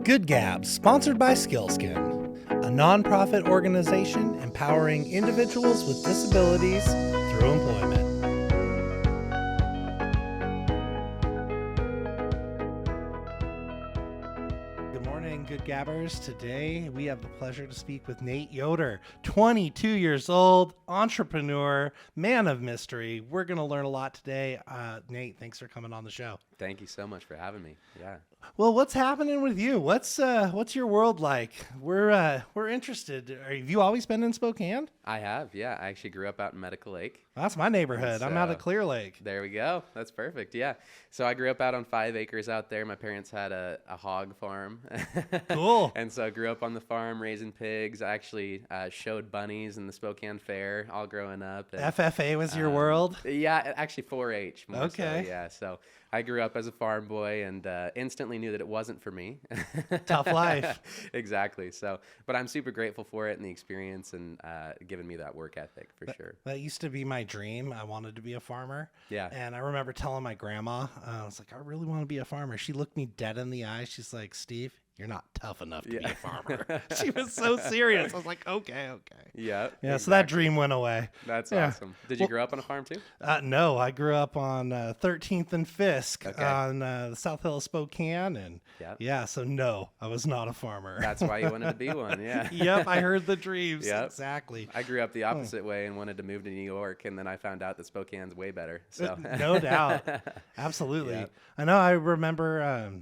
Good Gabs, sponsored by Skillskin, a nonprofit organization empowering individuals with disabilities through employment. Good morning, Good Gabbers. Today we have the pleasure to speak with Nate Yoder, 22 years old, entrepreneur, man of mystery. We're going to learn a lot today. Nate, thanks for coming on the show. Thank you so much for having me. Yeah. Well, what's happening with you? What's your world like? We're interested. Have you always been in Spokane? I have. Yeah. I actually grew up out in Medical Lake. That's my neighborhood. I'm out of Clear Lake. There we go. That's perfect. Yeah. So I grew up out on 5 acres out there. My parents had a hog farm. Cool. And so I grew up on the farm raising pigs. I actually showed bunnies in the Spokane Fair all growing up. And, FFA was your world? Yeah, actually 4-H. More Okay. So, yeah. So I grew up as a farm boy and instantly knew that it wasn't for me. Tough life. Exactly. So, but I'm super grateful for it and the experience and giving me that work ethic for sure. That used to be my dream. I wanted to be a farmer. Yeah. And I remember telling my grandma, I was like, I really want to be a farmer. She looked me dead in the eye. She's like, Steve, you're not tough enough to be a farmer. She was so serious. I was like, okay. Yeah. Yeah. So that dream went away. That's awesome. Did you grow up on a farm too? No, I grew up on 13th and Fisk on the South Hill of Spokane. And so no, I was not a farmer. That's why you wanted to be one. Yeah. Yep. I heard the dreams. Yep. Exactly. I grew up the opposite way and wanted to move to New York. And then I found out that Spokane's way better. So no doubt. Absolutely. Yep. I know. I remember,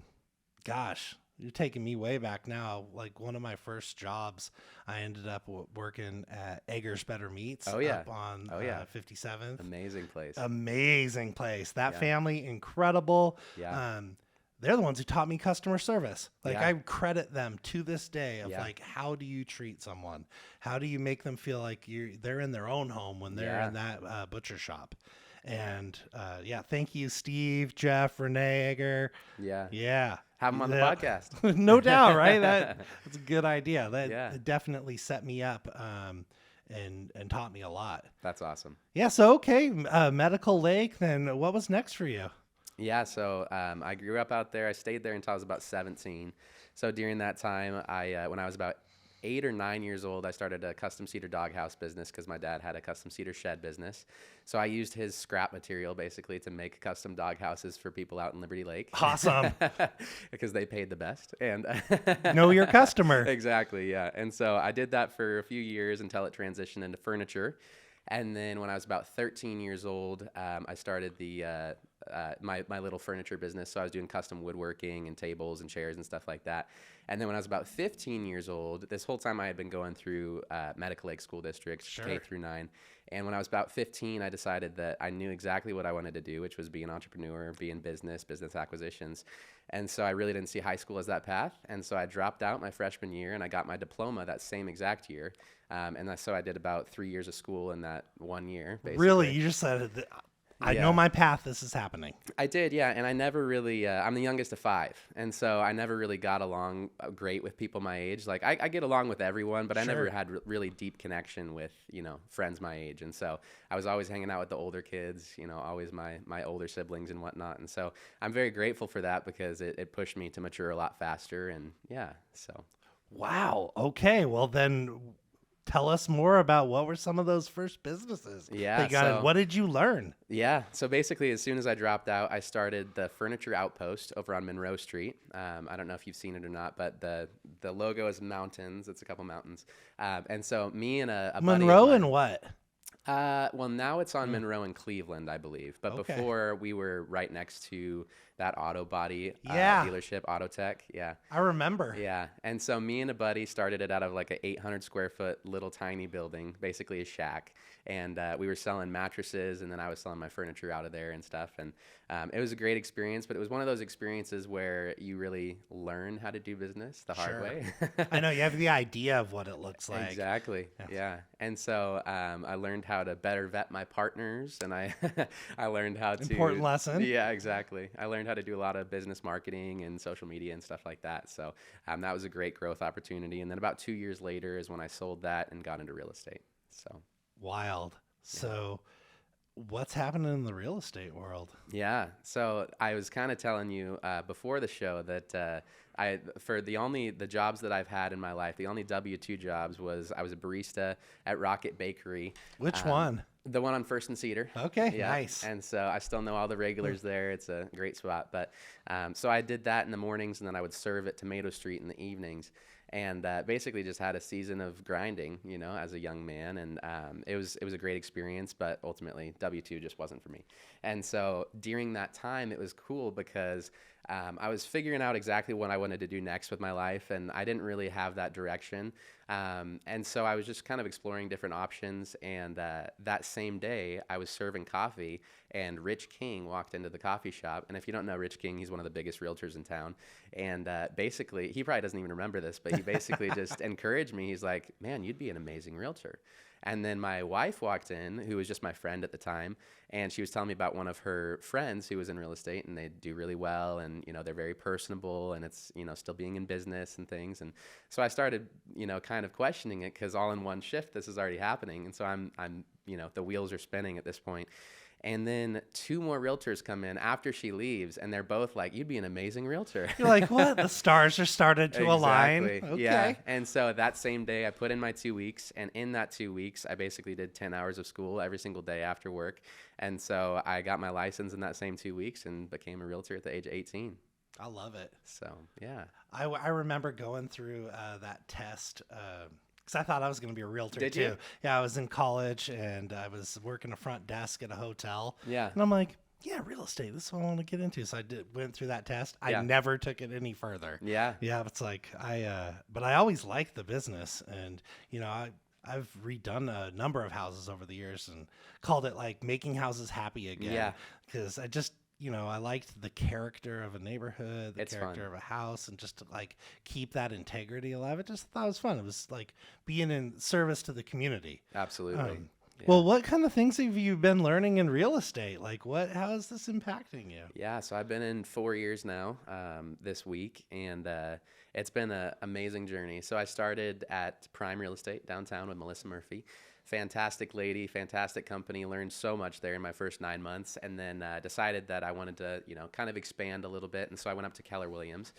you're taking me way back now. Like one of my first jobs, I ended up working at Eggers Better Meats up on 57th. Amazing place. That family, incredible. Yeah. They're the ones who taught me customer service. Like I credit them to this day of like, how do you treat someone? How do you make them feel like they're in their own home when they're in that butcher shop? And thank you, Steve, Jeff, Renee Egger. Yeah. Have them on the podcast. No doubt, right? That's a good idea. That definitely set me up and taught me a lot. That's awesome. Yeah. So, Medical Lake, then what was next for you? Yeah. So I grew up out there. I stayed there until I was about 17. So during that time, when I was about 8 or 9 years old, I started a custom cedar doghouse business because my dad had a custom cedar shed business. So I used his scrap material basically to make custom doghouses for people out in Liberty Lake. Awesome. Because they paid the best. And know your customer. Exactly, yeah. And so I did that for a few years until it transitioned into furniture. And then when I was about 13 years old, I started my little furniture business. So I was doing custom woodworking and tables and chairs and stuff like that. And then when I was about 15 years old, this whole time I had been going through Medical Lake School District, K through 9. And when I was about 15, I decided that I knew exactly what I wanted to do, which was be an entrepreneur, be in business acquisitions. And so I really didn't see high school as that path. And so I dropped out my freshman year and I got my diploma that same exact year. So I did about 3 years of school in that 1 year, basically. Really? You just said, I know my path. This is happening. I did, yeah. And I never really, I'm the youngest of 5. And so I never really got along great with people my age. Like I get along with everyone, but I never had really deep connection with, friends my age. And so I was always hanging out with the older kids, always my older siblings and whatnot. And so I'm very grateful for that because it pushed me to mature a lot faster. And so. Wow. Okay. Well, then tell us more about what were some of those first businesses. Yeah. What did you learn? Yeah. So basically, as soon as I dropped out, I started the Furniture Outpost over on Monroe Street. I don't know if you've seen it or not, but the logo is mountains. It's a couple mountains. And so me and a buddy Monroe and what? Well, now it's on Monroe and Cleveland, I believe. But before, we were right next to that auto body dealership, Autotech. Yeah. I remember. Yeah. And so me and a buddy started it out of like an 800 square foot little tiny building, basically a shack. And we were selling mattresses, and then I was selling my furniture out of there and stuff. And it was a great experience, but it was one of those experiences where you really learn how to do business the hard way. I know, you have the idea of what it looks like. Exactly. Yeah. And so I learned how to better vet my partners, and I learned how to... Important lesson. Yeah, exactly. I learned how to do a lot of business marketing and social media and stuff like that. So that was a great growth opportunity. And then about 2 years later is when I sold that and got into real estate. So... Wild. So what's happening in the real estate world? Yeah. So I was kind of telling you before the show that for the jobs that I've had in my life, the only W-2 jobs I was a barista at Rocket Bakery. Which one? The one on First and Cedar. Okay, Yeah. nice. And so I still know all the regulars there. It's a great spot. But so I did that in the mornings, and then I would serve at Tomato Street in the evenings. And basically just had a season of grinding, as a young man. And it was a great experience, but ultimately W-2 just wasn't for me. And so during that time, it was cool because I was figuring out exactly what I wanted to do next with my life, and I didn't really have that direction. And so I was just kind of exploring different options. And that same day, I was serving coffee, and Rich King walked into the coffee shop. And if you don't know Rich King, he's one of the biggest realtors in town. And basically, he probably doesn't even remember this, but he basically just encouraged me. He's like, "Man, you'd be an amazing realtor." And then my wife walked in, who was just my friend at the time, and she was telling me about one of her friends who was in real estate, and they do really well, and they're very personable, and it's still being in business and things. And so I started kind of questioning it, because all in one shift this is already happening, and so I'm the wheels are spinning at this point. And then 2 more realtors come in after she leaves, and they're both like, "You'd be an amazing realtor." You're like, what? The stars are started to align. Exactly. Okay. Yeah. And so that same day, I put in my 2 weeks, and in that 2 weeks, I basically did 10 hours of school every single day after work. And so I got my license in that same 2 weeks and became a realtor at the age of 18. I love it. So, yeah. I remember going through that test because I thought I was going to be a realtor Did too. you? Yeah, I was in college and I was working a front desk at a hotel. Yeah. And I'm like, yeah, real estate. This is what I want to get into. So went through that test. I never took it any further. Yeah. Yeah, it's like but I always liked the business, and I've redone a number of houses over the years and called it like making houses happy again. Yeah. Because I just I liked the character of a neighborhood, the character of a house, and just to like keep that integrity alive. I just thought it was fun. It was like being in service to the community. Absolutely. Yeah. Well, what kind of things have you been learning in real estate? Like how is this impacting you? Yeah, so I've been in 4 years now this week, and it's been an amazing journey. So I started at Prime Real Estate downtown with Melissa Murphy. Fantastic lady, fantastic company, learned so much there in my first 9 months, and then decided that I wanted to, kind of expand a little bit. And so I went up to Keller Williams,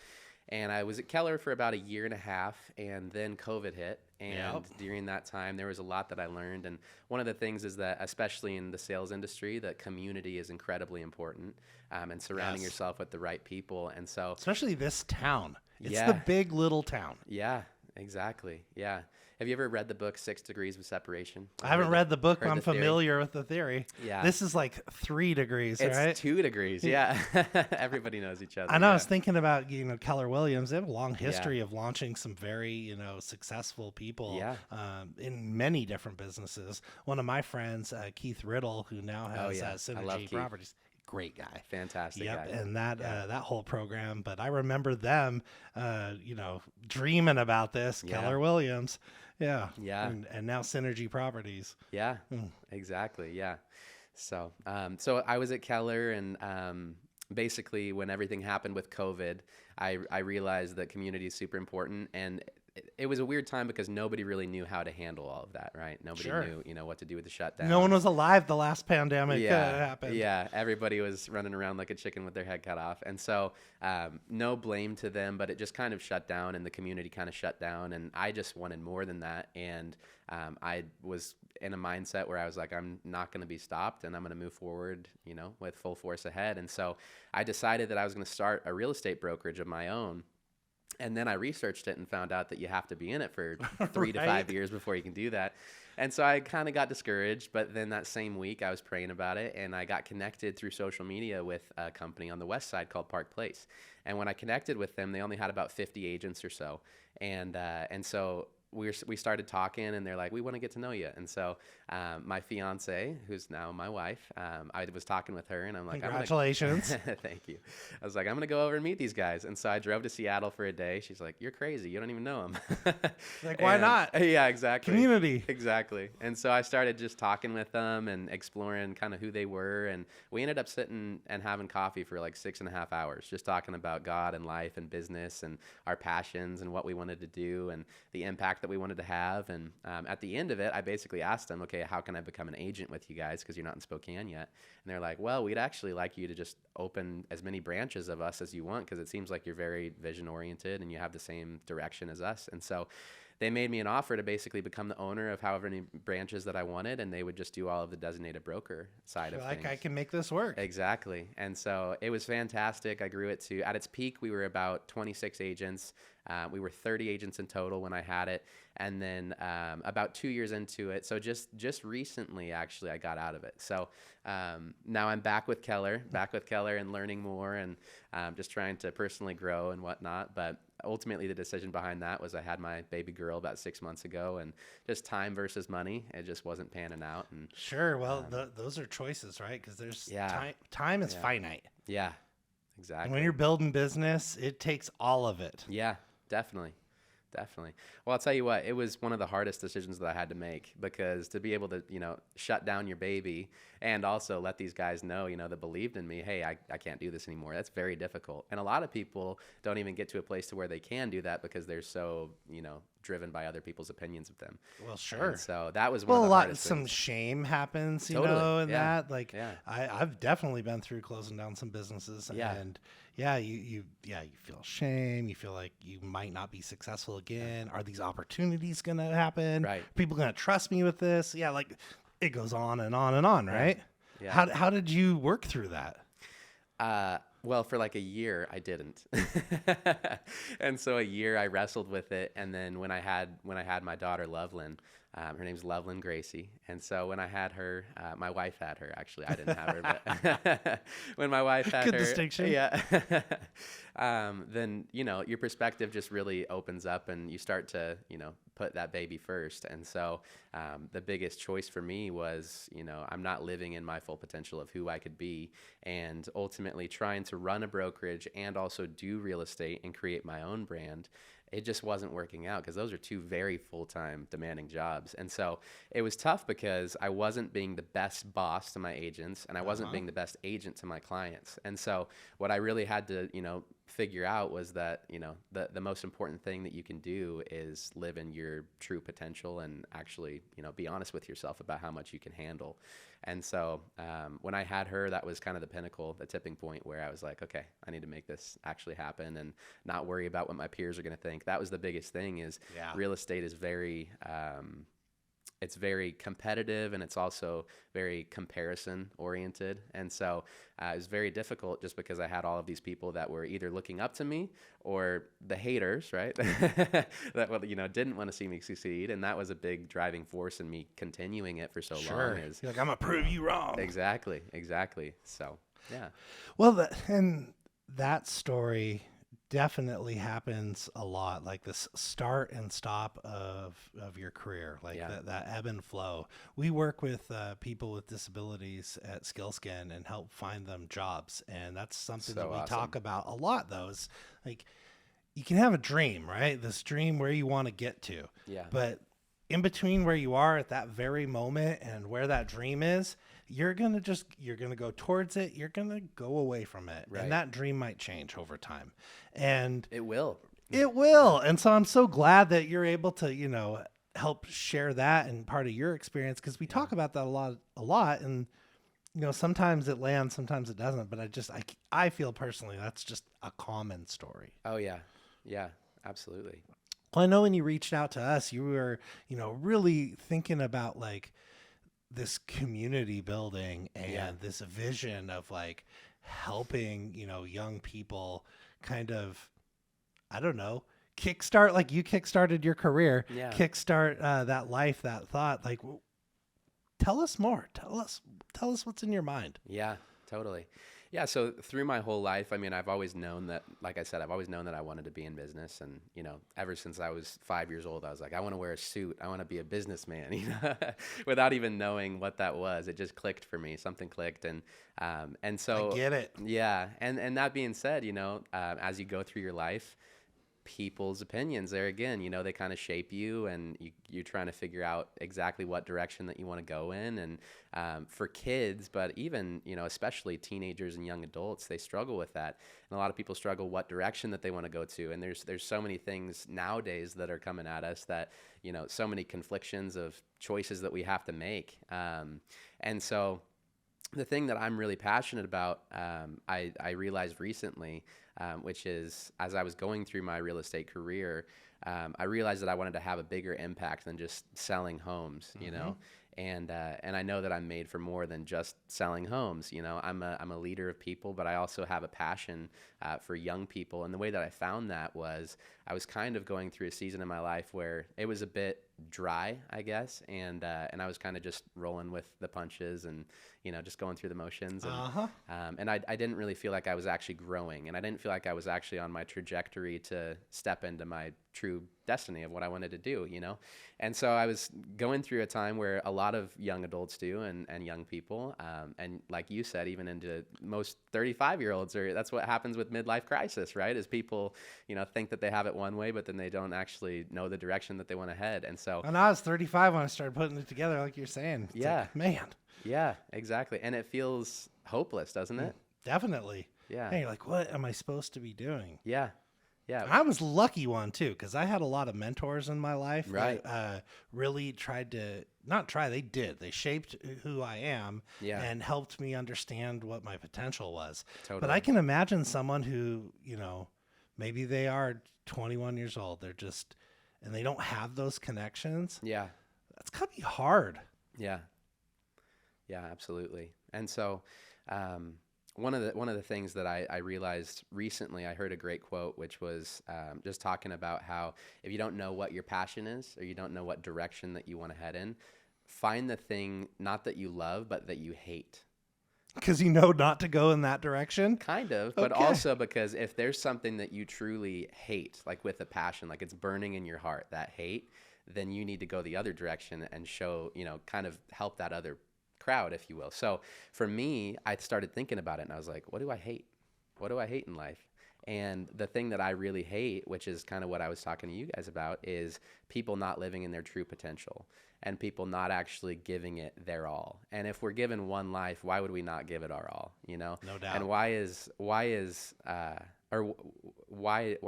and I was at Keller for about 1.5 years, and then COVID hit. And during that time, there was a lot that I learned. And one of the things is that, especially in the sales industry, that community is incredibly important, and surrounding yourself with the right people. And so, especially this town, it's the big little town. Yeah, exactly. Yeah. Have you ever read the book 6 Degrees of Separation? I haven't read the book, but I'm familiar with the theory. Yeah. This is like 3 degrees, it's right? It's 2 degrees, yeah. Everybody knows each other. I know. I was thinking about, Keller Williams. They have a long history of launching some very, successful people in many different businesses. One of my friends, Keith Riddle, who now has Synergy Properties. Great guy. Fantastic guy. And that whole program. But I remember them, dreaming about this, Keller Williams. Yeah. Yeah. And now Synergy Properties. Yeah, exactly. Yeah. So, so I was at Keller, and basically when everything happened with COVID, I realized that community is super important. And it was a weird time because nobody really knew how to handle all of that, right? Nobody knew, what to do with the shutdown. No one was alive the last pandemic happened. Yeah, everybody was running around like a chicken with their head cut off. And so no blame to them, but it just kind of shut down, and the community kind of shut down. And I just wanted more than that. And I was in a mindset where I was like, I'm not going to be stopped, and I'm going to move forward, with full force ahead. And so I decided that I was going to start a real estate brokerage of my own. And then I researched it and found out that you have to be in it for 3 to 5 years before you can do that. And so I kind of got discouraged. But then that same week, I was praying about it, and I got connected through social media with a company on the west side called Park Place. And when I connected with them, they only had about 50 agents or so. And so we started talking, and they're like, we want to get to know you. And so my fiance, who's now my wife, I was talking with her, and I'm like, congratulations. Thank you. I was like, I'm going to go over and meet these guys. And so I drove to Seattle for a day. She's like, you're crazy. You don't even know them. Like, why not? Yeah, exactly. Community. Exactly. And so I started just talking with them and exploring kind of who they were. And we ended up sitting and having coffee for like 6.5 hours, just talking about God and life and business and our passions and what we wanted to do and the impact that we wanted to have. And at the end of it, I basically asked them, okay, how can I become an agent with you guys? Because you're not in Spokane yet. And they're like, well, we'd actually like you to just open as many branches of us as you want, because it seems like you're very vision oriented and you have the same direction as us. And so they made me an offer to basically become the owner of however many branches that I wanted, and they would just do all of the designated broker side of things. Like, I can make this work. Exactly. And so it was fantastic. I grew it to, at its peak, we were about 26 agents. We were 30 agents in total when I had it. And then about 2 years into it, so just recently, actually, I got out of it. So now I'm back with Keller and learning more, and just trying to personally grow and whatnot. But ultimately, the decision behind that was I had my baby girl about 6 months ago, and just time versus money, it just wasn't panning out. And sure, well, those are choices, right? Because there's time is finite. Yeah, exactly. And when you're building business, it takes all of it. Yeah, definitely. Well, I'll tell you what, it was one of the hardest decisions that I had to make, because to be able to, shut down your baby and also let these guys know, that believed in me, hey, I can't do this anymore. That's very difficult. And a lot of people don't even get to a place to where they can do that because they're so, driven by other people's opinions of them. Well, sure. And so that was one of the hardest some things. shame happens, Totally. in Yeah. that. Like, Yeah. I've definitely been through closing down some businesses, and you feel shame. You feel like you might not be successful again. Are these opportunities going to happen? Right. Are people going to trust me with this? Yeah, like it goes on and on and on, right? Yeah. How did you work through that? Well, for like a year, I didn't. And so a year I wrestled with it. And then when I had my daughter, Loveland, her name's Loveland Gracie. And so when I had her, my wife had her, actually, I didn't have her, but when my wife had Good her, distinction. yeah, then, your perspective just really opens up, and you start to, put that baby first. And so the biggest choice for me was, I'm not living in my full potential of who I could be, and ultimately trying to run a brokerage and also do real estate and create my own brand. It just wasn't working out, because those are two very full-time demanding jobs. And so it was tough, because I wasn't being the best boss to my agents, and I wasn't being the best agent to my clients. And so what I really had to, figure out was that, the most important thing that you can do is live in your true potential and actually, be honest with yourself about how much you can handle. And so when I had her, that was kind of the pinnacle, the tipping point, where I was like, okay, I need to make this actually happen and not worry about what my peers are going to think. That was the biggest thing, is real estate is very, it's very competitive, and it's also very comparison oriented. And so it was very difficult, just because I had all of these people that were either looking up to me or the haters, right? That, didn't want to see me succeed. And that was a big driving force in me continuing it for so long. You're like, I'm going to prove you wrong. Exactly. So, yeah. Well, and that story definitely happens a lot, like this start and stop of your career, like that ebb and flow. We work with people with disabilities at Skillskin and help find them jobs, and that's something that we talk about a lot. Those, like, you can have a dream, right? This dream where you want to get to, but in between where you are at that very moment and where that dream is, you're going to go towards it. You're going to go away from it. Right. And that dream might change over time. And it will. And so I'm so glad that you're able to, help share that and part of your experience, because we talk about that a lot. And, sometimes it lands, sometimes it doesn't. But I feel personally that's just a common story. Oh, yeah. Yeah, absolutely. Well, I know when you reached out to us, you were, really thinking about like this community building and this vision of like helping, young people kind of, I don't know, kickstart, like you kickstarted your career, kickstart that life, that thought. Like, tell us more. Tell us what's in your mind. Yeah, totally. Yeah, so through my whole life, I mean, I've always known that, like I said, I've always known that I wanted to be in business. And, ever since I was 5 years old, I was like, I want to wear a suit. I want to be a businessman, without even knowing what that was. It just clicked for me. Something clicked. And so. I get it. Yeah. And that being said, as you go through your life, people's opinions there again. They kind of shape you, and you're trying to figure out exactly what direction that you want to go in. And for kids, but even, especially teenagers and young adults, they struggle with that. And a lot of people struggle what direction that they want to go to. And there's so many things nowadays that are coming at us that, so many conflictions of choices that we have to make. And so the thing that I'm really passionate about, I realized recently, which is as I was going through my real estate career, I realized that I wanted to have a bigger impact than just selling homes, and I know that I'm made for more than just selling homes. I'm a leader of people, but I also have a passion for young people. And the way that I found that was I was kind of going through a season in my life where it was a bit dry, I guess, and I was kind of just rolling with the punches and just going through the motions. And I didn't really feel like I was actually growing, and I didn't feel like I was actually on my trajectory to step into my true destiny of what I wanted to do, And so I was going through a time where a lot of young adults do, and young people, and like you said, even into most 35-year-olds, or that's what happens with midlife crisis, right? Is people, think that they have it one way, but then they don't actually know the direction that they want to head. And so, and I was 35 when I started putting it together, like you're saying. It's like, man. Yeah, exactly. And it feels hopeless, doesn't it? Definitely. Yeah. Hey, like, what am I supposed to be doing? Yeah. Yeah. I was lucky one too, because I had a lot of mentors in my life. Right. That, really tried to they did. They shaped who I am. Yeah. And helped me understand what my potential was. Totally. But I can imagine someone who, maybe they are 21 years old. They're just, and they don't have those connections. Yeah. That's gotta be hard. Yeah. Yeah, absolutely. And so, one of the things that I realized recently, I heard a great quote, which was just talking about how if you don't know what your passion is, or you don't know what direction that you want to head in, find the thing not that you love, but that you hate. Because not to go in that direction? Kind of, but also because if there's something that you truly hate, like with a passion, like it's burning in your heart, that hate, then you need to go the other direction and show, kind of help that other crowd, if you will. So for me, I started thinking about it, and I was like, what do I hate? What do I hate in life? And the thing that I really hate, which is kind of what I was talking to you guys about, is people not living in their true potential and people not actually giving it their all. And if we're given one life, why would we not give it our all? No doubt. And why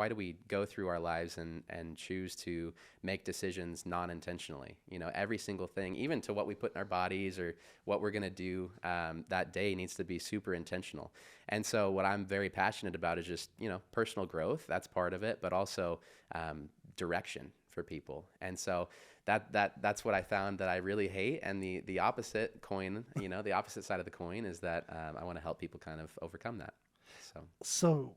do we go through our lives and choose to make decisions non-intentionally? Every single thing, even to what we put in our bodies or what we're going to do that day, needs to be super intentional. And so what I'm very passionate about is just, personal growth. That's part of it, but also direction for people. And so that's what I found that I really hate. And the opposite coin, the opposite side of the coin is that I want to help people kind of overcome that. So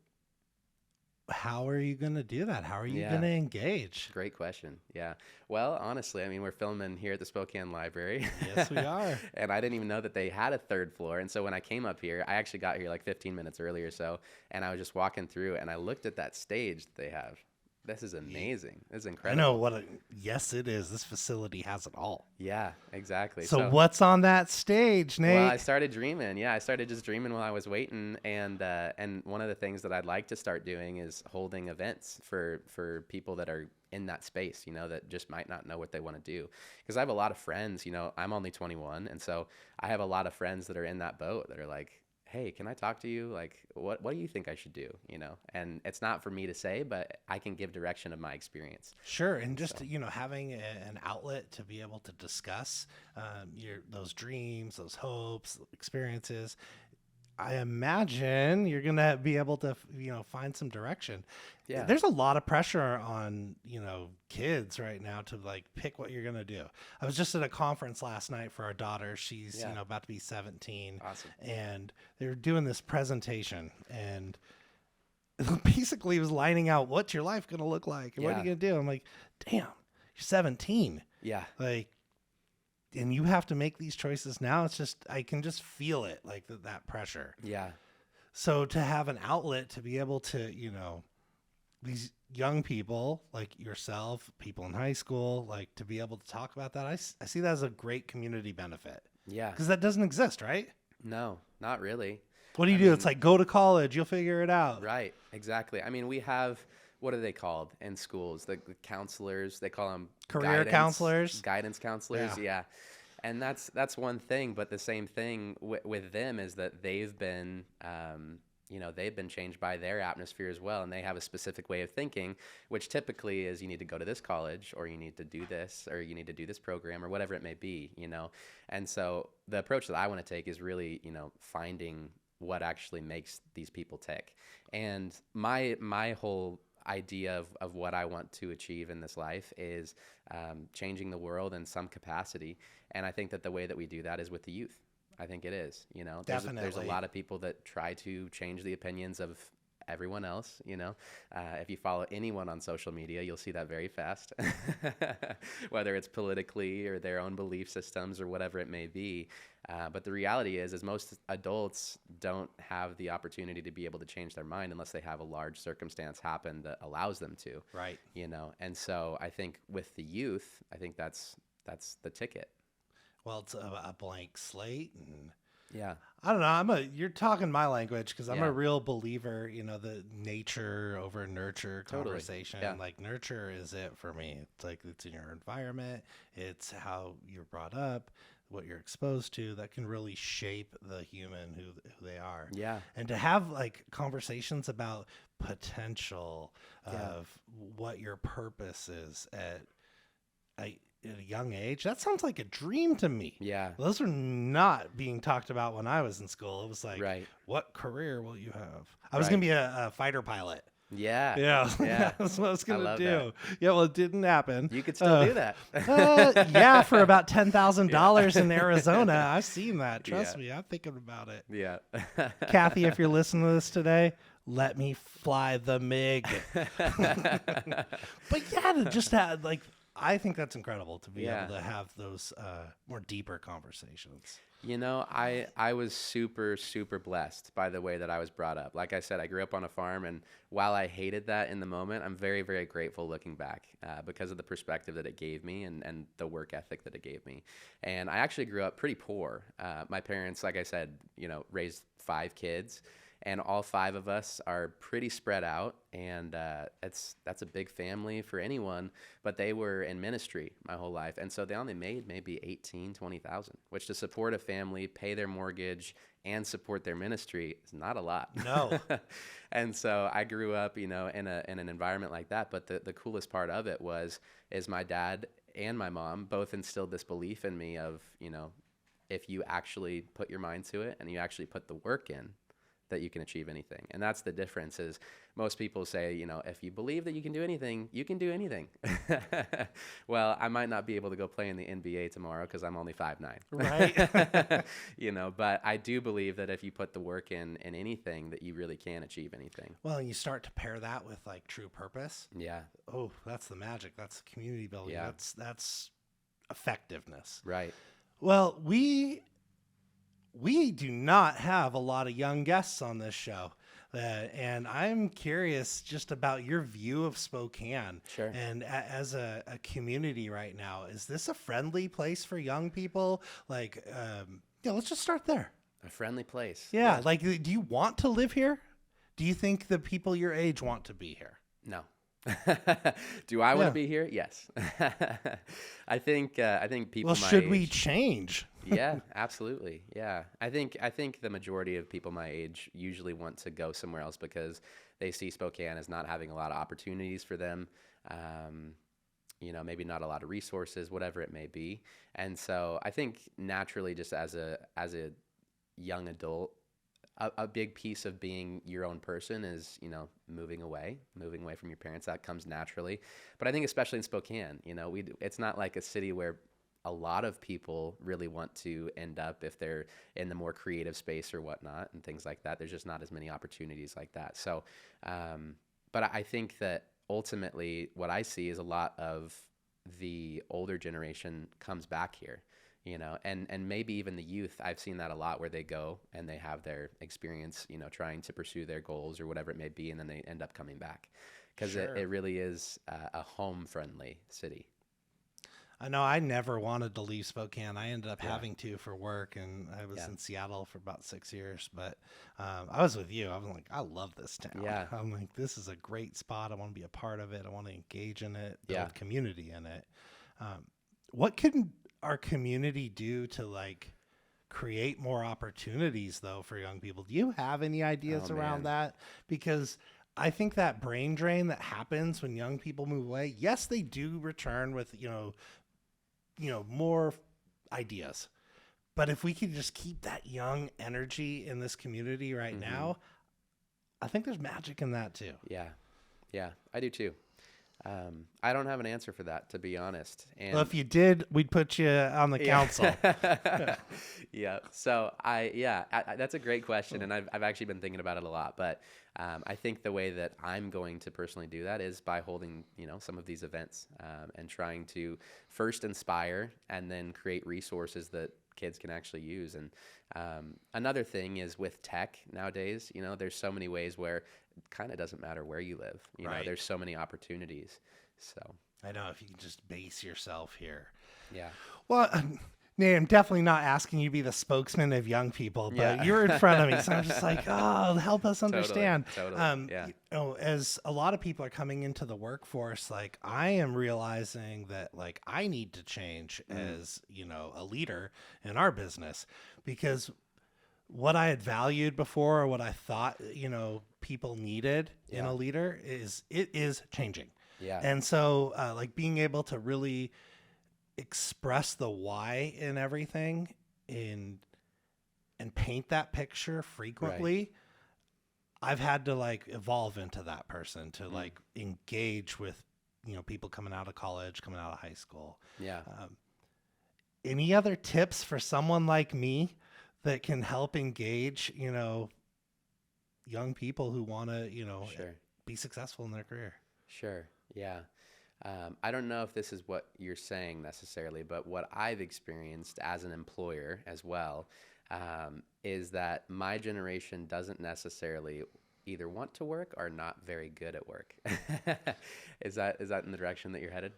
how are you going to do that? How are you going to engage? Great question. Yeah. Well, honestly, we're filming here at the Spokane Library. Yes, we are. And I didn't even know that they had a third floor. And so when I came up here, I actually got here like 15 minutes earlier or so, and I was just walking through and I looked at that stage that they have. This is amazing. This is incredible. I know yes, it is. This facility has it all. Yeah, exactly. So what's on that stage, Nate? Well, I started dreaming. Yeah, I started just dreaming while I was waiting. And one of the things that I'd like to start doing is holding events for people that are in that space, that just might not know what they want to do. Because I have a lot of friends, I'm only 21. And so I have a lot of friends that are in that boat that are like, hey, can I talk to you? Like, what do you think I should do? And it's not for me to say, but I can give direction of my experience. Sure. And just, having an outlet to be able to discuss those dreams, those hopes, experiences, I imagine you're going to be able to, find some direction. Yeah. There's a lot of pressure on, kids right now to like pick what you're going to do. I was just at a conference last night for our daughter. She's, about to be 17. Awesome. And they were doing this presentation, and basically it was lining out what's your life going to look like and what are you going to do? I'm like, damn, you're 17. Yeah. Like, and you have to make these choices now. It's just, I can just feel it, like that pressure. Yeah. So to have an outlet to be able to, these young people like yourself, people in high school, like to be able to talk about that, I see that as a great community benefit. Yeah. Because that doesn't exist, right? No, not really. What do you do? It's like, go to college, you'll figure it out. Right. Exactly. We have what are they called in schools? The counselors, they call them career counselors, guidance counselors. Yeah. And that's one thing, but the same thing with them is that they've been, they've been changed by their atmosphere as well, and they have a specific way of thinking, which typically is you need to go to this college, or you need to do this, or you need to do this program, or whatever it may be, And so the approach that I want to take is really, finding what actually makes these people tick. And my whole idea of what I want to achieve in this life is changing the world in some capacity. And I think that the way that we do that is with the youth. I think it is, Definitely. There's a lot of people that try to change the opinions of everyone else, If you follow anyone on social media, you'll see that very fast, whether it's politically or their own belief systems or whatever it may be. But the reality is most adults don't have the opportunity to be able to change their mind unless they have a large circumstance happen that allows them to. Right. And so I think with the youth, I think that's the ticket. Well, it's a blank slate, and yeah, I don't know. You're talking my language because I'm a real believer, the nature over nurture conversation. Totally. Yeah. Like nurture is it for me. It's like it's in your environment. It's how you're brought up, what you're exposed to that can really shape the human who they are. Yeah. And to have like conversations about potential of what your purpose is at a young age, that sounds like a dream to me. Yeah. Those were not being talked about when I was in school. It was like, right. What career will you have? I was going to be a fighter pilot. Yeah. Yeah. That's what I was going to do. That. Yeah. Well, it didn't happen. You could still do that. Yeah. For about $10,000 in Arizona. I've seen that. Trust me. I'm thinking about it. Yeah. Kathy, if you're listening to this today, let me fly the MiG. But yeah, to just have I think that's incredible to be able to have those more deeper conversations. I was super, super blessed by the way that I was brought up. Like I said, I grew up on a farm, and while I hated that in the moment, I'm very, very grateful looking back because of the perspective that it gave me and the work ethic that it gave me. And I actually grew up pretty poor. My parents, like I said, raised 5 kids. And all 5 of us are pretty spread out, and that's a big family for anyone. But they were in ministry my whole life, and so they only made maybe $18,000-$20,000, which to support a family, pay their mortgage, and support their ministry is not a lot. No. And so I grew up, in an environment like that. But the coolest part of it is my dad and my mom both instilled this belief in me of, if you actually put your mind to it and you actually put the work in, that you can achieve anything. And that's the difference. Is most people say, if you believe that you can do anything, you can do anything. Well, I might not be able to go play in the NBA tomorrow because I'm only 5'9". Right. But I do believe that if you put the work in anything, that you really can achieve anything. Well, and you start to pair that with true purpose. Yeah. Oh, that's the magic. That's community building. Yeah. That's effectiveness. Right. Well, we do not have a lot of young guests on this show. And I'm curious just about your view of Spokane. Sure. And as a community right now, is this a friendly place for young people? Let's just start there. A friendly place. Yeah. Do you want to live here? Do you think the people your age want to be here? No. Do I want to be here? Yes. I think people. Well, should we change? Yeah, absolutely. Yeah, I think the majority of people my age usually want to go somewhere else because they see Spokane as not having a lot of opportunities for them. Maybe not a lot of resources, whatever it may be. And so I think naturally, just as a young adult, a big piece of being your own person is, moving away from your parents. That comes naturally. But I think especially in Spokane, it's not like a city where a lot of people really want to end up if they're in the more creative space or whatnot and things like that. There's just not as many opportunities like that. So, but I think that ultimately what I see is a lot of the older generation comes back here. And maybe even the youth, I've seen that a lot where they go and they have their experience, trying to pursue their goals or whatever it may be, and then they end up coming back because it really is a home-friendly city. I know I never wanted to leave Spokane. I ended up Yeah. having to for work, and I was Yeah. in Seattle for about 6 years. But I was with you. I was like, I love this town. Yeah. I'm like, this is a great spot. I want to be a part of it. I want to engage in it, build Yeah. community in it. What can our community do to like create more opportunities though for young people? Do you have any ideas around that? Because I think that brain drain that happens when young people move away, yes, they do return with, more ideas. But if we could just keep that young energy in this community right now, I think there's magic in that too. Yeah. Yeah, I do too. I don't have an answer for that, to be honest. And well, if you did, we'd put you on the council. Yeah. So that's a great question. And I've actually been thinking about it a lot, but I think the way that I'm going to personally do that is by holding, some of these events and trying to first inspire and then create resources that kids can actually use. And another thing is with tech nowadays, there's so many ways where it kind of doesn't matter where you live. Right. There's so many opportunities. So I know if you can just base yourself here. Yeah. Well, Nate, I'm definitely not asking you to be the spokesman of young people, but you're in front of me. So I'm just like, help us understand. Totally. As a lot of people are coming into the workforce, like I am realizing that like I need to change as, a leader in our business, because what I had valued before or what I thought, people needed in a leader is changing. Yeah. And so like being able to really express the why in everything and paint that picture frequently, right. I've had to like evolve into that person to like engage with, people coming out of college, coming out of high school. Yeah. Any other tips for someone like me that can help engage, young people who want to, Sure. be successful in their career? Sure. Yeah. I don't know if this is what you're saying necessarily, but what I've experienced as an employer as well is that my generation doesn't necessarily either want to work or not very good at work. Is that in the direction that you're headed?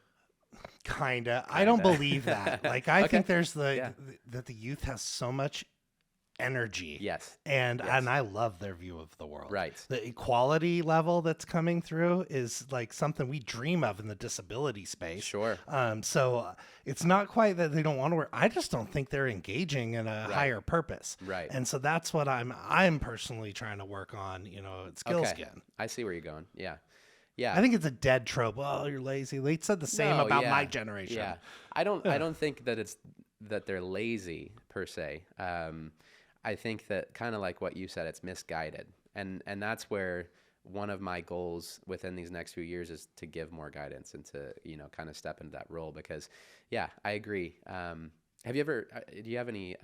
Kinda. I don't believe that. Like, I think there's that the youth has so much energy. Yes. And I love their view of the world. Right. The equality level that's coming through is like something we dream of in the disability space. Sure. So it's not quite that they don't want to work. I just don't think they're engaging in a higher purpose. Right. And so that's what I'm personally trying to work on, skills again. I see where you're going. Yeah. Yeah. I think it's a dead trope. Oh, you're lazy. They said the same about my generation. Yeah. I don't think that they're lazy per se. I think that kind of like what you said, it's misguided. And that's where one of my goals within these next few years is to give more guidance and to, kind of step into that role because, I agree. Do you have any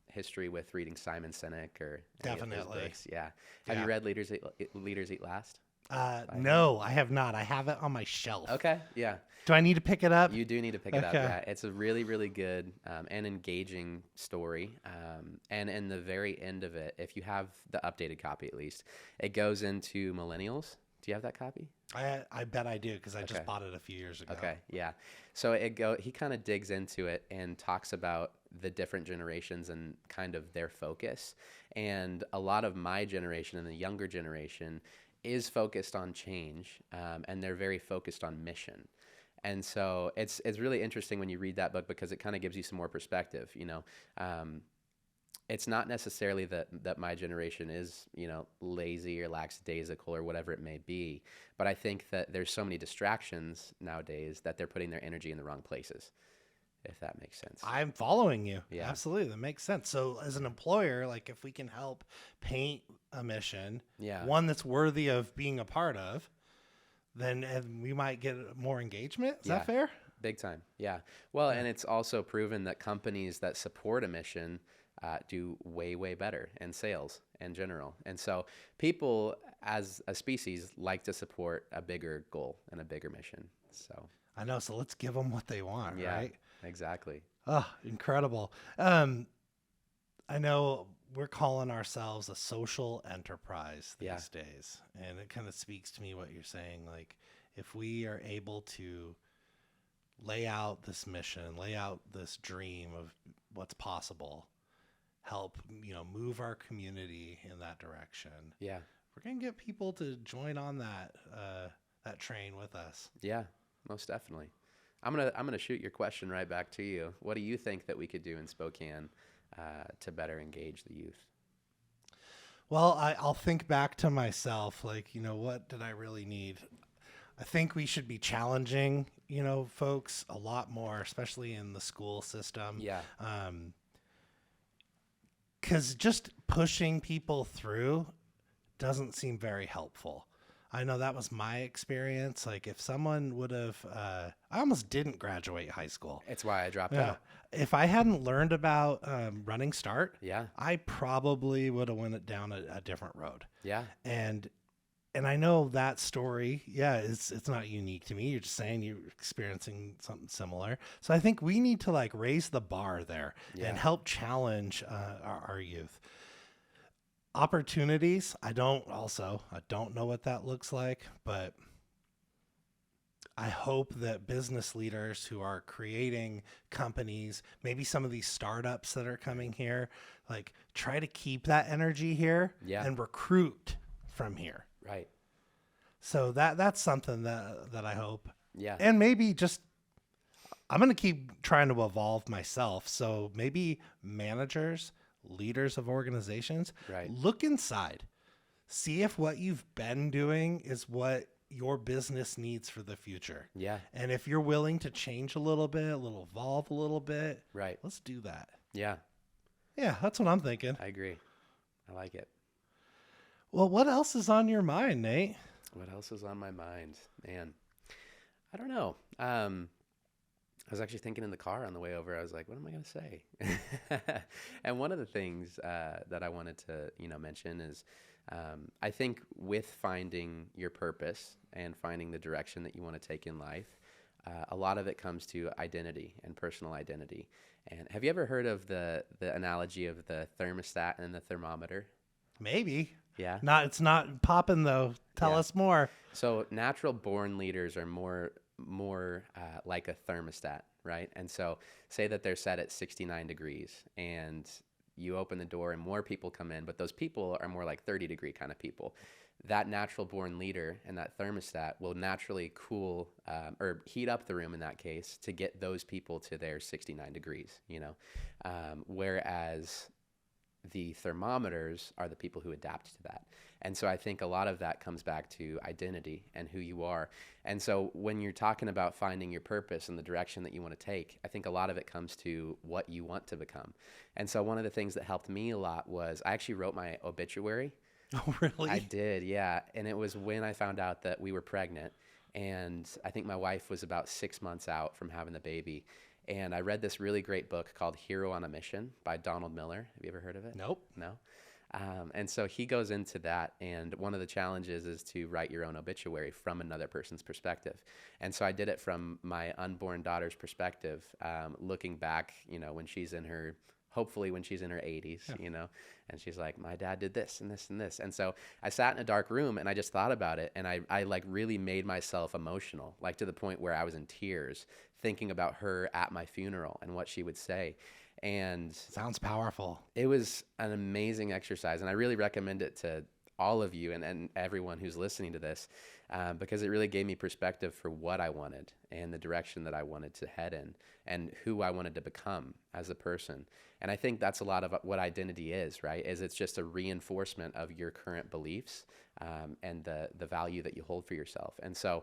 history with reading Simon Sinek or Definitely. Any of his books? Yeah. Have you read Leaders Eat Last? No, I have not. I have it on my shelf. Okay. Yeah. Do I need to pick it up? You do need to pick it up. Yeah. It's a really, really good and engaging story. And in the very end of it, if you have the updated copy at least, it goes into millennials. Do you have that copy? I bet I do because I just bought it a few years ago. Okay. Yeah. So he kind of digs into it and talks about the different generations and kind of their focus. And a lot of my generation and the younger generation is focused on change, and they're very focused on mission. And so it's really interesting when you read that book because it kind of gives you some more perspective. It's not necessarily that my generation is, lazy or lackadaisical or whatever it may be, but I think that there's so many distractions nowadays that they're putting their energy in the wrong places, if that makes sense. I'm following you. Yeah. Absolutely. That makes sense. So as an employer, like if we can help paint a mission, one that's worthy of being a part of, then we might get more engagement. Is that fair? Big time. Yeah. Well, and it's also proven that companies that support a mission do way, way better in sales in general. And so people as a species like to support a bigger goal and a bigger mission. So I know. So let's give them what they want, right? Exactly. Oh, incredible. I know we're calling ourselves a social enterprise these days. And it kind of speaks to me what you're saying. Like if we are able to lay out this mission, lay out this dream of what's possible, help, move our community in that direction. Yeah. We're going to get people to join on that train with us. Yeah, most definitely. I'm gonna shoot your question right back to you. What do you think that we could do in Spokane to better engage the youth? Well, I'll think back to myself, like, what did I really need? I think we should be challenging, folks a lot more, especially in the school system. Yeah. 'Cause just pushing people through doesn't seem very helpful. I know that was my experience. Like, if someone would have, I almost didn't graduate high school. It's why I dropped out. If I hadn't learned about running start, Yeah. I probably would have went down a different road. Yeah. And I know that story, it's not unique to me. You're just saying you're experiencing something similar. So I think we need to like raise the bar there and help challenge our youth. Opportunities, I don't know what that looks like, but I hope that business leaders who are creating companies, maybe some of these startups that are coming here, like try to keep that energy here and recruit from here. Right. So that's something that I hope. Yeah. And maybe just I'm going to keep trying to evolve myself. So maybe managers, leaders of organizations, look inside, see if what you've been doing is what your business needs for the future. Yeah. And if you're willing to change a little bit, evolve a little bit, right, let's do that. Yeah. Yeah, that's what I'm thinking. I agree. I like it. Well, what else is on your mind, Nate? What else is on my mind? Man, I don't know. I was actually thinking in the car on the way over. I was like, what am I going to say? And one of the things that I wanted to, mention is I think with finding your purpose and finding the direction that you want to take in life, a lot of it comes to identity and personal identity. And have you ever heard of the analogy of the thermostat and the thermometer? Maybe. Yeah. It's not popping though. Tell us more. So natural born leaders are more like a thermostat, right? And so say that they're set at 69 degrees and you open the door and more people come in, but those people are more like 30-degree kind of people. That natural born leader and that thermostat will naturally cool or heat up the room in that case to get those people to their 69 degrees, whereas the thermometers are the people who adapt to that. And so I think a lot of that comes back to identity and who you are. And so when you're talking about finding your purpose and the direction that you want to take, I think a lot of it comes to what you want to become. And so one of the things that helped me a lot was I actually wrote my obituary. Oh, really? I did, yeah. And it was when I found out that we were pregnant. And I think my wife was about 6 months out from having the baby. And I read this really great book called Hero on a Mission by Donald Miller. Have you ever heard of it? Nope. No? And so he goes into that. And one of the challenges is to write your own obituary from another person's perspective. And so I did it from my unborn daughter's perspective, looking back, when she's in her, hopefully when she's in her 80s, and she's like, my dad did this and this and this. And so I sat in a dark room and I just thought about it. And I like really made myself emotional, like to the point where I was in tears thinking about her at my funeral and what she would say. And sounds powerful. It was an amazing exercise. And I really recommend it to all of you and everyone who's listening to this, because it really gave me perspective for what I wanted and the direction that I wanted to head in and who I wanted to become as a person. And I think that's a lot of what identity is, right? Is it's just a reinforcement of your current beliefs and the value that you hold for yourself. And so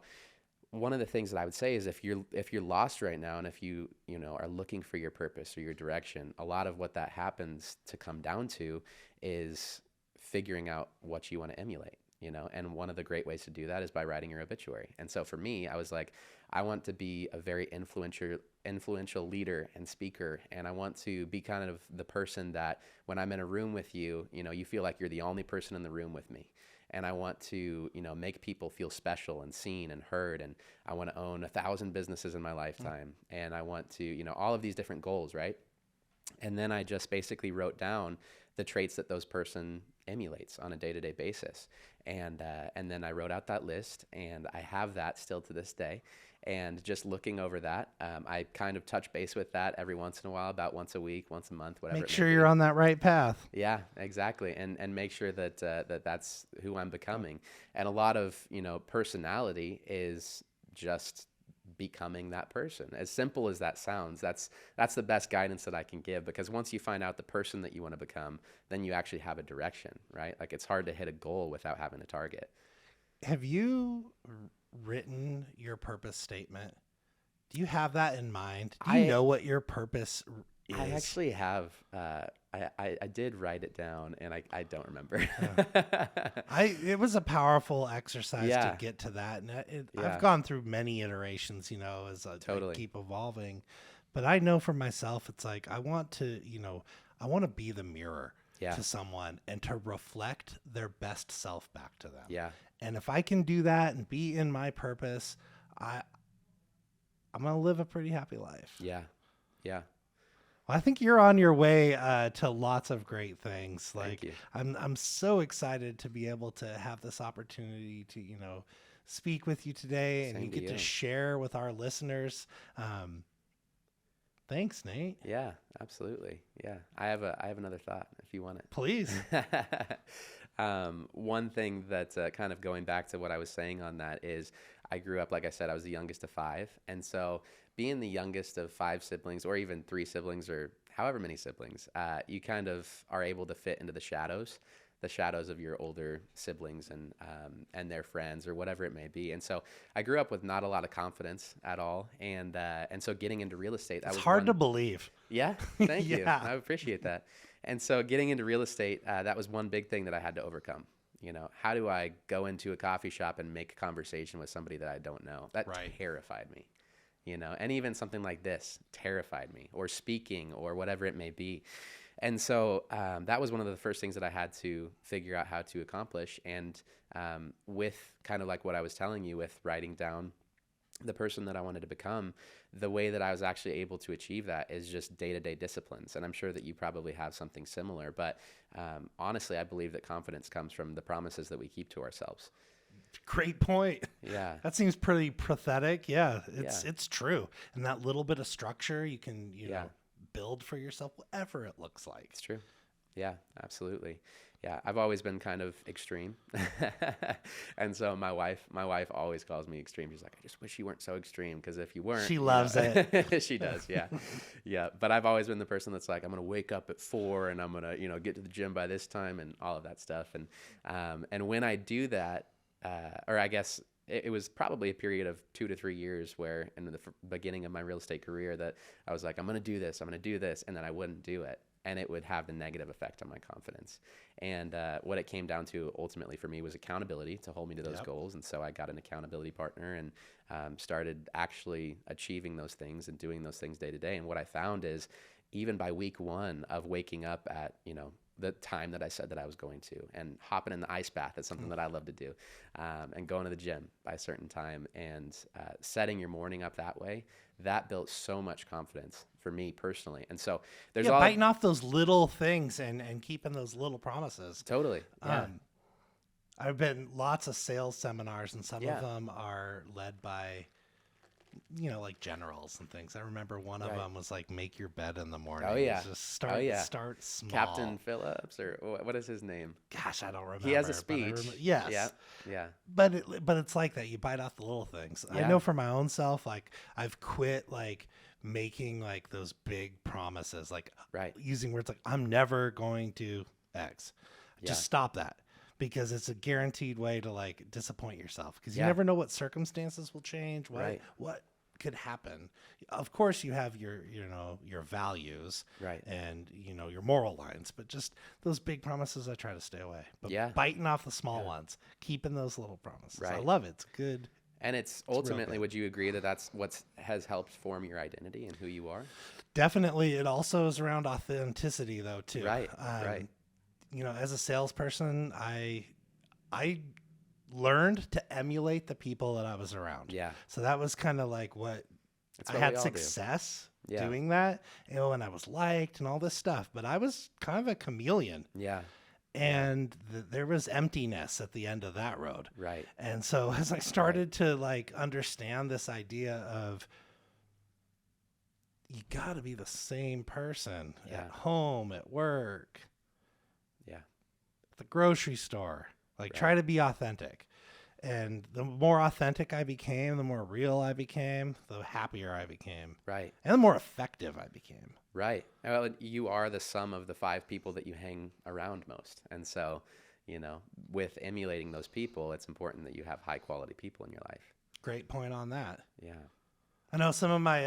one of the things that I would say is if you're lost right now and if you are looking for your purpose or your direction, a lot of what that happens to come down to is figuring out what you want to emulate, and one of the great ways to do that is by writing your obituary. And so for me, I was like, I want to be a very influential leader and speaker, and I want to be kind of the person that when I'm in a room with you, you feel like you're the only person in the room with me. And I want to, make people feel special and seen and heard. And I want to own 1,000 businesses in my lifetime. And I want to, all of these different goals, right? And then I just basically wrote down the traits that those person emulates on a day-to-day basis. And then I wrote out that list, and I have that still to this day. And just looking over that, I kind of touch base with that every once in a while, about once a week, once a month, whatever. Make sure you're on that right path. Yeah, exactly. And make sure that, that's who I'm becoming. And a lot of, personality is just becoming that person. As simple as that sounds, that's the best guidance that I can give, because once you find out the person that you want to become, then you actually have a direction, right? Like, it's hard to hit a goal without having a target. Have you written your purpose statement? Do you have that in mind? Do you know what your purpose is? I actually have. I did write it down, and I don't remember. It was a powerful exercise to get to that, and I've gone through many iterations, as I keep evolving. But I know for myself, it's like I want to be the mirror to someone and to reflect their best self back to them. Yeah. And if I can do that and be in my purpose, I'm gonna live a pretty happy life. Yeah. Yeah. Well, I think you're on your way to lots of great things. Thank you. I'm so excited to be able to have this opportunity to speak with you today, and you get to share with our listeners. Thanks, Nate. Yeah, absolutely. Yeah, I have another thought if you want it. Please. One thing that kind of going back to what I was saying on that is I grew up, like I said, I was the youngest of 5. And so being the youngest of 5 siblings, or even 3 siblings, or however many siblings, you kind of are able to fit into the shadows of your older siblings and their friends, or whatever it may be. And so I grew up with not a lot of confidence at all. And so getting into real estate, that was hard to believe. Yeah. Thank you. I appreciate that. And so getting into real estate, that was one big thing that I had to overcome. How do I go into a coffee shop and make a conversation with somebody that I don't know? That terrified me, and even something like this terrified me, or speaking, or whatever it may be. And so that was one of the first things that I had to figure out how to accomplish. And with kind of like what I was telling you, with writing down the person that I wanted to become, the way that I was actually able to achieve that is just day-to-day disciplines. And I'm sure that you probably have something similar, but honestly, I believe that confidence comes from the promises that we keep to ourselves. Great point. Yeah. That seems pretty pathetic. Yeah, it's true. And that little bit of structure you can, build for yourself, whatever it looks like. It's true. Yeah, absolutely. Yeah, I've always been kind of extreme. And so my wife always calls me extreme. She's like, I just wish you weren't so extreme, because if you weren't... She loves it. She does, yeah. Yeah, but I've always been the person that's like, I'm going to wake up at 4 and I'm going to, get to the gym by this time and all of that stuff. And when I do that, or I guess it was probably a period of 2 to 3 years where in the beginning of my real estate career that I was like, I'm going to do this, and then I wouldn't do it. And it would have the negative effect on my confidence. And what it came down to ultimately for me was accountability to hold me to those goals. And so I got an accountability partner and started actually achieving those things and doing those things day to day. And what I found is, even by week 1 of waking up at, the time that I said that I was going to, and hopping in the ice bath, that's something that I love to do, and going to the gym by a certain time, and setting your morning up that way, that built so much confidence for me personally. And so there's biting off those little things and keeping those little promises. Totally. Yeah. I've been lots of sales seminars, and some of them are led by, like generals and things. I remember one of them was like, make your bed in the morning. Oh yeah. Just start small. Captain Phillips, or what is his name? Gosh, I don't remember. He has a speech. Yes. Yeah. Yeah. But it's like that. You bite off the little things. Yeah. I know for my own self, like I've quit like making like those big promises, like using words like, I'm never going to X. Just stop that. Because it's a guaranteed way to like disappoint yourself, because you never know what circumstances will change, what could happen. Of course you have your values and your moral lines, but just those big promises, I try to stay away. But biting off the small ones, keeping those little promises. I love it. It's good. And it's ultimately, would you agree that that's what has helped form your identity and who you are? Definitely. It also is around authenticity though too. Right. As a salesperson, I learned to emulate the people that I was around. Yeah. So that was kind of like what That's I what had we all success do. doing that, and I was liked and all this stuff, but I was kind of a chameleon. Yeah. And there was emptiness at the end of that road. Right. And so as I started to like understand this idea of you got to be the same person at home, at work, at the grocery store, like try to be authentic. And the more authentic I became, the more real I became, the happier I became. Right. And the more effective I became. Right. Well, you are the sum of the 5 people that you hang around most. And so, with emulating those people, it's important that you have high quality people in your life. Great point on that. Yeah. I know some of my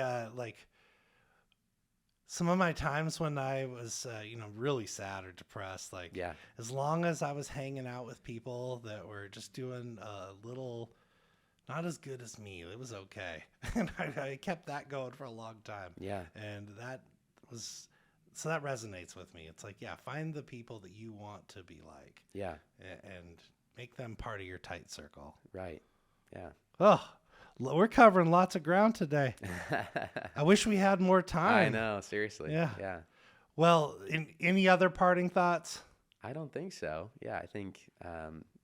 times when I was, really sad or depressed, as long as I was hanging out with people that were just doing a little, not as good as me, it was okay. And I kept that going for a long time. Yeah. And so that resonates with me. It's like, find the people that you want to be like. Yeah. And make them part of your tight circle. Right. Yeah. Oh, we're covering lots of ground today. I wish we had more time. I know, seriously. Yeah. Yeah. Well, any other parting thoughts? I don't think so. Yeah, I think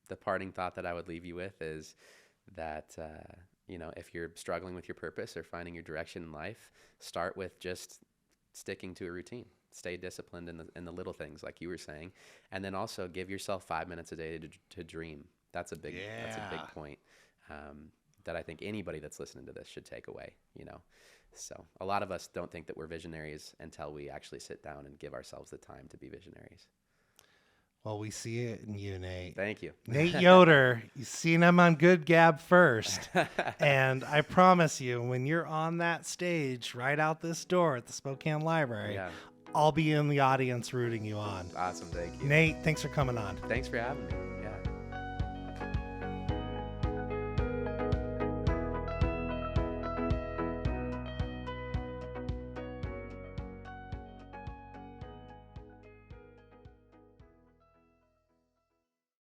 the parting thought that I would leave you with is that, if you're struggling with your purpose or finding your direction in life, start with just sticking to a routine. Stay disciplined in the little things, like you were saying, and then also give yourself 5 minutes a day to dream. That's a big point. That I think anybody that's listening to this should take away, So a lot of us don't think that we're visionaries until we actually sit down and give ourselves the time to be visionaries. Well, we see it in you, Nate. Thank you. Nate Yoder, you've seen him on Good Gab first. And I promise you, when you're on that stage right out this door at the Spokane Library, I'll be in the audience rooting you on. Awesome. Thank you. Nate, thanks for coming on. Thanks for having me.